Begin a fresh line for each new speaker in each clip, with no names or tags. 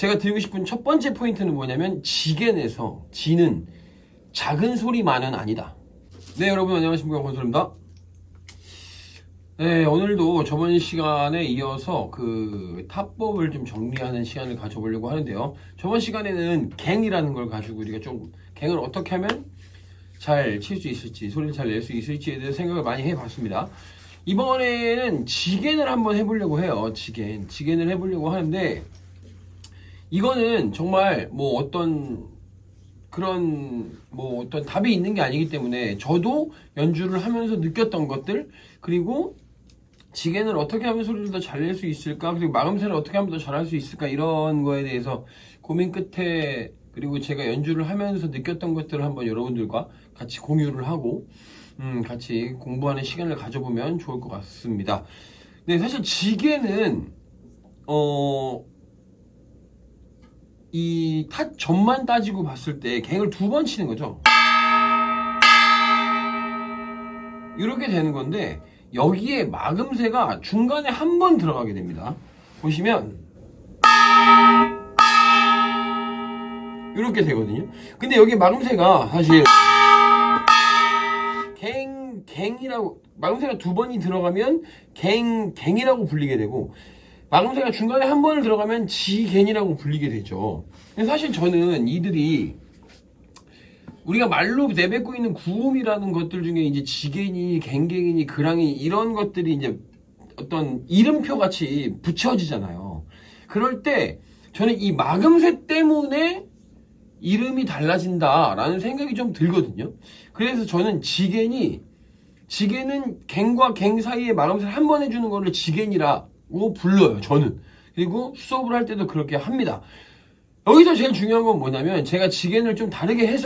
제가 드리고 싶은 첫 번째 포인트는 뭐냐면 지겐에서 지는 작은 소리만은 아니다. 네, 여러분 안녕하십니까, 권솔입니다. 네, 오늘도 저번 시간에 이어서 그 타법을 좀 정리하는 시간을 가져보려고 하는데요. 저번 시간에는 갱이라는 걸 가지고 우리가 좀 갱을 어떻게 하면 잘 칠 수 있을지, 소리를 잘 낼 수 있을지에 대해서 생각을 많이 해봤습니다. 이번에는 지겐을 한번 해보려고 해요. 지겐을 해보려고 하는데, 이거는 정말 뭐 어떤 그런 뭐 어떤 답이 있는 게 아니기 때문에 저도 연주를 하면서 느꼈던 것들, 그리고 지겐을 어떻게 하면 소리를 더 잘 낼 수 있을까, 그리고 마금새를 어떻게 하면 더 잘할 수 있을까, 이런 거에 대해서 고민 끝에, 그리고 제가 연주를 하면서 느꼈던 것들을 한번 여러분들과 같이 공유를 하고 같이 공부하는 시간을 가져보면 좋을 것 같습니다. 네, 사실 지겐은 이 타점만 따지고 봤을 때 갱을 두 번 치는 거죠. 이렇게 되는 건데, 여기에 마금새가 중간에 한 번 들어가게 됩니다. 보시면 이렇게 되거든요. 근데 여기 마금새가 사실 갱이라고, 마금새가 두 번이 들어가면 갱이라고 불리게 되고, 마금새가 중간에 한 번을 들어가면 지겐이라고 불리게 되죠. 사실 저는 이들이 우리가 말로 내뱉고 있는 구음이라는 것들 중에 이제 지겐이, 갱갱이니, 그랑이, 이런 것들이 이제 어떤 이름표 같이 붙여지잖아요. 그럴 때 저는 이 마금새 때문에 이름이 달라진다라는 생각이 좀 들거든요. 그래서 저는 지겐은 갱과 갱 사이에 마금새를 한 번 해주는 거를 지겐이라고 불러요, 저는. 그리고 수업을 할 때도 그렇게 합니다. 여기서 제일 중요한 건 뭐냐면, 제가 지겐을 좀 다르게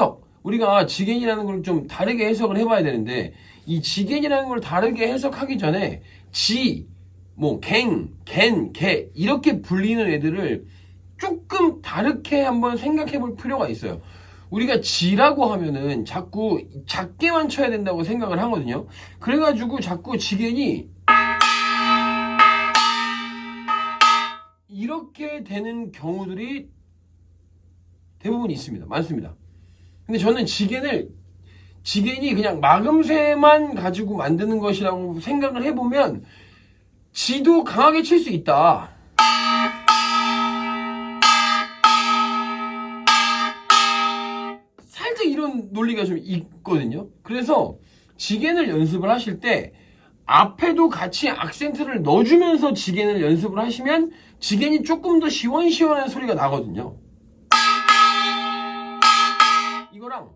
우리가 지겐이라는 걸 좀 다르게 해석을 해봐야 되는데, 이 지겐이라는 걸 다르게 해석하기 전에 개 이렇게 불리는 애들을 조금 다르게 한번 생각해 볼 필요가 있어요. 우리가 지라고 하면은 자꾸 작게만 쳐야 된다고 생각을 하거든요. 그래가지고 자꾸 지겐이 이렇게 되는 경우들이 대부분 있습니다. 많습니다. 근데 저는 지겐이 그냥 마금새만 가지고 만드는 것이라고 생각을 해보면 지도 강하게 칠 수 있다. 살짝 이런 논리가 좀 있거든요. 그래서 지겐을 연습을 하실 때 앞에도 같이 악센트를 넣어주면서 지겐을 연습을 하시면 지겐이 조금 더 시원시원한 소리가 나거든요. 이거랑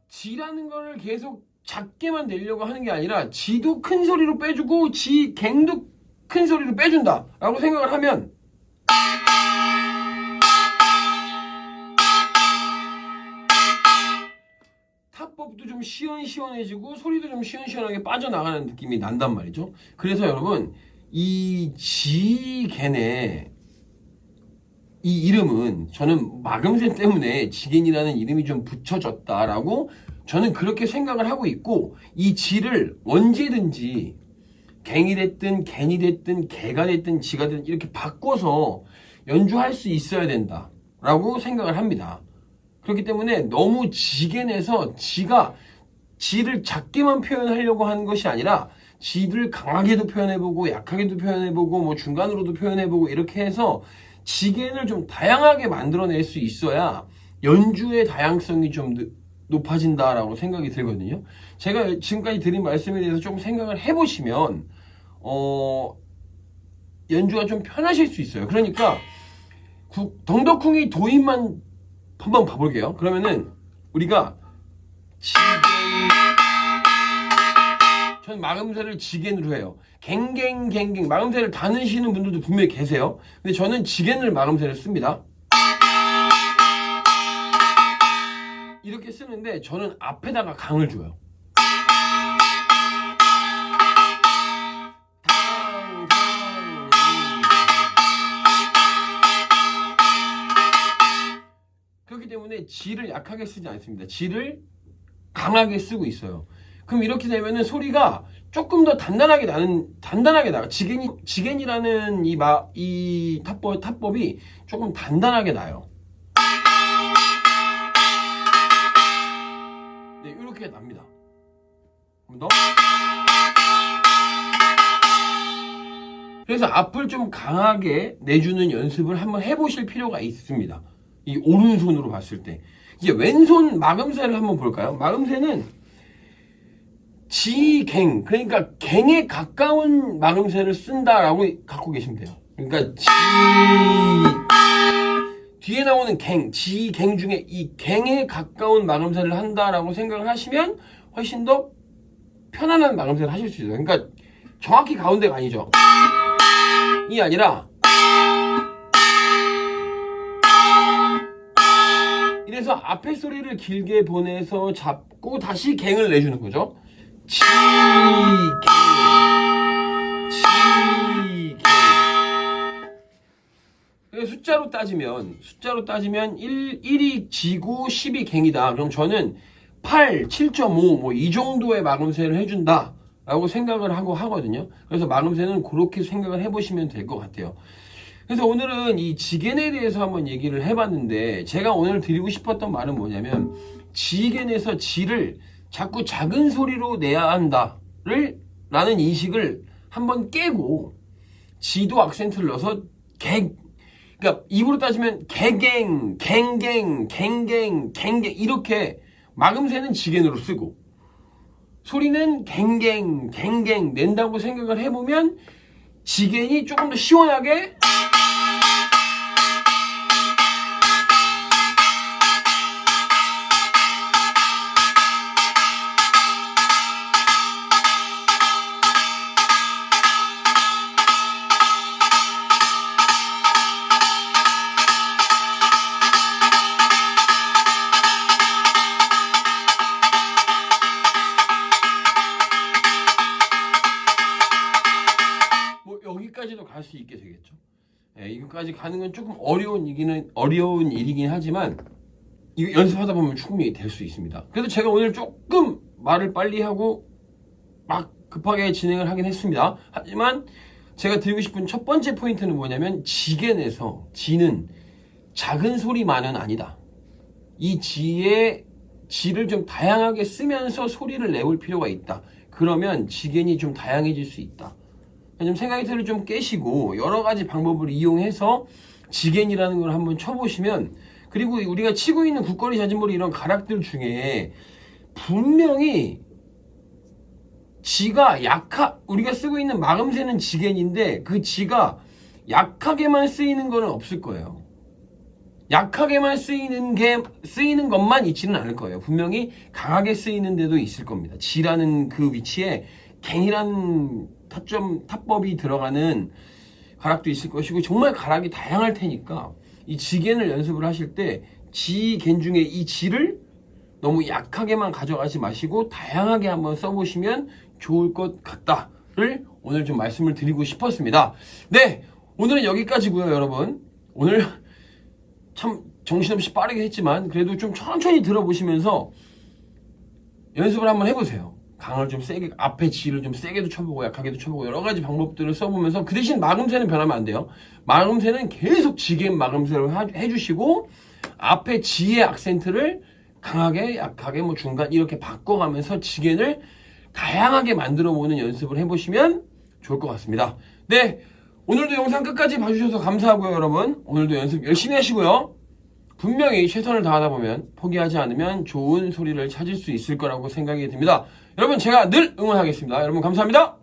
지라는 거를 계속 작게만 내려고 하는 게 아니라 지도 큰 소리로 빼주고 갱도 큰 소리로 빼준다 라고 생각을 하면 타법도 좀 시원시원해지고 소리도 좀 시원시원하게 빠져나가는 느낌이 난단 말이죠. 그래서 여러분, 이 지겐의 이 이름은 저는 마금새 때문에 지겐이라는 이름이 좀 붙여졌다라고 저는 그렇게 생각을 하고 있고, 이 지를 언제든지 갱이 됐든 겐이 됐든 개가 됐든 지가 됐든 이렇게 바꿔서 연주할 수 있어야 된다라고 생각을 합니다. 그렇기 때문에 너무 지겐에서 지를 작게만 표현하려고 하는 것이 아니라 지를 강하게도 표현해보고 약하게도 표현해보고 뭐 중간으로도 표현해보고 이렇게 해서 지겐을 좀 다양하게 만들어낼 수 있어야 연주의 다양성이 좀 높아진다라고 생각이 들거든요. 제가 지금까지 드린 말씀에 대해서 좀 생각을 해보시면 연주가 좀 편하실 수 있어요. 그러니까 덩덕쿵이 도입만 한번 봐볼게요. 그러면은 우리가 전 마금새를 지겐으로 해요. 갱갱갱갱 마금새를 다 넣으시는 분들도 분명히 계세요. 근데 저는 지겐을 마금새를 씁니다. 이렇게 쓰는데 저는 앞에다가 강을 줘요. 그렇기 때문에 지를 약하게 쓰지 않습니다. 지를 강하게 쓰고 있어요. 그럼 이렇게 되면은 소리가 조금 더 단단하게 나가. 지겐이라는 이 탑법이 조금 단단하게 나요. 네, 이렇게 납니다. 한 번 더. 그래서 앞을 좀 강하게 내주는 연습을 한번 해보실 필요가 있습니다. 이 오른손으로 봤을 때. 이제 왼손 마금새를 한번 볼까요? 마금새는 지갱, 그러니까 갱에 가까운 마금새를 쓴다라고 갖고 계시면 돼요. 그러니까 뒤에 나오는 지갱 중에 이 갱에 가까운 마금새를 한다라고 생각을 하시면 훨씬 더 편안한 마금새를 하실 수 있어요. 그러니까 정확히 가운데가 아니죠. 이 아니라 이래서 앞에 소리를 길게 보내서 잡고 다시 갱을 내주는 거죠. 지갱. 숫자로 따지면 1이 지고 10이 갱이다. 그럼 저는 8, 7.5 뭐 이 정도의 마금새를 해준다 라고 생각을 하고 하거든요. 그래서 마금새는 그렇게 생각을 해보시면 될 것 같아요. 그래서 오늘은 이 지겐에 대해서 한번 얘기를 해봤는데, 제가 오늘 드리고 싶었던 말은 뭐냐면, 지겐에서 지를 자꾸 작은 소리로 내야 한다를 라는 인식을 한번 깨고 지도 악센트를 넣어서 그러니까 입으로 따지면 개갱, 갱갱, 갱갱, 갱갱 이렇게 마금새는 지겐으로 쓰고 소리는 갱갱, 갱갱 낸다고 생각을 해보면 지겐이 조금 더 시원하게 여기까지도 갈 수 있게 되겠죠. 예, 이거까지 가는 건 조금 어려운 일이긴 하지만 이거 연습하다 보면 충분히 될 수 있습니다. 그래서 제가 오늘 조금 말을 빨리 하고 막 급하게 진행을 하긴 했습니다. 하지만 제가 드리고 싶은 첫 번째 포인트는 뭐냐면, 지겐에서 지는 작은 소리만은 아니다. 이 지를 좀 다양하게 쓰면서 소리를 내볼 필요가 있다. 그러면 지겐이 좀 다양해질 수 있다. 좀 생각의 틀을 좀 깨시고 여러 가지 방법을 이용해서 지겐이라는 걸 한번 쳐보시면, 그리고 우리가 치고 있는 국거리, 자진몰이 이런 가락들 중에 분명히 지가 우리가 쓰고 있는 마금새는 지겐인데 그 지가 약하게만 쓰이는 거는 없을 거예요. 약하게만 쓰이는 것만 있지는 않을 거예요. 분명히 강하게 쓰이는 데도 있을 겁니다. 지라는 그 위치에 갱이라는 탑법이 들어가는 가락도 있을 것이고, 정말 가락이 다양할 테니까 이 지겐을 연습을 하실 때 지겐 중에 이 지를 너무 약하게만 가져가지 마시고 다양하게 한번 써보시면 좋을 것 같다를 오늘 좀 말씀을 드리고 싶었습니다. 네, 오늘은 여기까지고요, 여러분. 오늘 참 정신없이 빠르게 했지만 그래도 좀 천천히 들어보시면서 연습을 한번 해보세요. 강을 좀 세게, 앞에 지를 좀 세게도 쳐보고 약하게도 쳐보고 여러 가지 방법들을 써보면서, 그 대신 마금새는 변하면 안 돼요. 마금새는 계속 지겐 마금새로 해주시고 앞에 지의 악센트를 강하게, 약하게, 뭐 중간 이렇게 바꿔가면서 지겐을 다양하게 만들어보는 연습을 해보시면 좋을 것 같습니다. 네, 오늘도 영상 끝까지 봐주셔서 감사하고요, 여러분. 오늘도 연습 열심히 하시고요. 분명히 최선을 다하다 보면, 포기하지 않으면 좋은 소리를 찾을 수 있을 거라고 생각이 듭니다. 여러분, 제가 늘 응원하겠습니다. 여러분, 감사합니다.